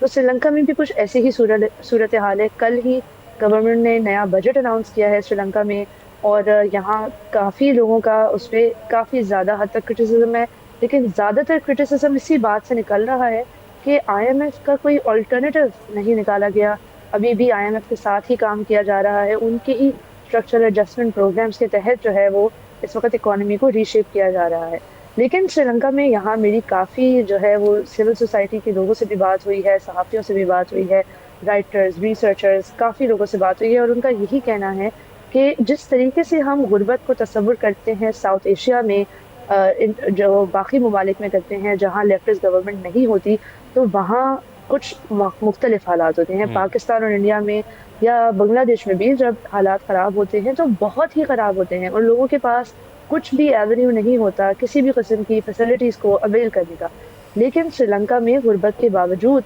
तो श्रीलंका में भी कुछ ऐसी ही सूरत हाल है। कल ही गवर्नमेंट ने नया बजट अनाउंस किया है श्रीलंका में, और यहाँ काफ़ी लोगों का उस पे काफ़ी ज़्यादा हद तक क्रिटिसिज़्म है। लेकिन ज़्यादातर क्रिटिसिज़्म इसी बात से निकल रहा है कि आईएमएफ का कोई अल्टरनेटिव नहीं निकाला गया। अभी भी आईएमएफ के साथ ही काम किया जा रहा है। उनके ही स्ट्रक्चरल एडजस्टमेंट प्रोग्राम्स के तहत जो है वो इस वक़्त इकोनॉमी को रीशेप किया जा रहा है। लेकिन श्रीलंका में यहाँ मेरी काफ़ी जो है वो सिविल सोसाइटी के लोगों से भी बात हुई है, सहाफ़ियों से भी बात हुई है, राइटर्स, रिसर्चर्स, काफ़ी लोगों से बात हुई है, और उनका यही कहना है कि जिस तरीके से हम गुर्बत को तस्वुर करते हैं साउथ एशिया में, इन जो बाकी ममालिक में करते हैं जहाँ लेफ्टिस्ट गवर्नमेंट नहीं होती, तो वहाँ कुछ मुख्तलिफ हालात होते हैं। हुँ। पाकिस्तान और इंडिया में या बांग्लादेश में भी जब हालात ख़राब होते हैं तो बहुत ही ख़राब होते हैं, और लोगों के पास कुछ भी एवेन्यू नहीं होता किसी भी किस्म की फैसिलिटीज़ को अवेल करने का। लेकिन श्रीलंका में गुर्बत के बावजूद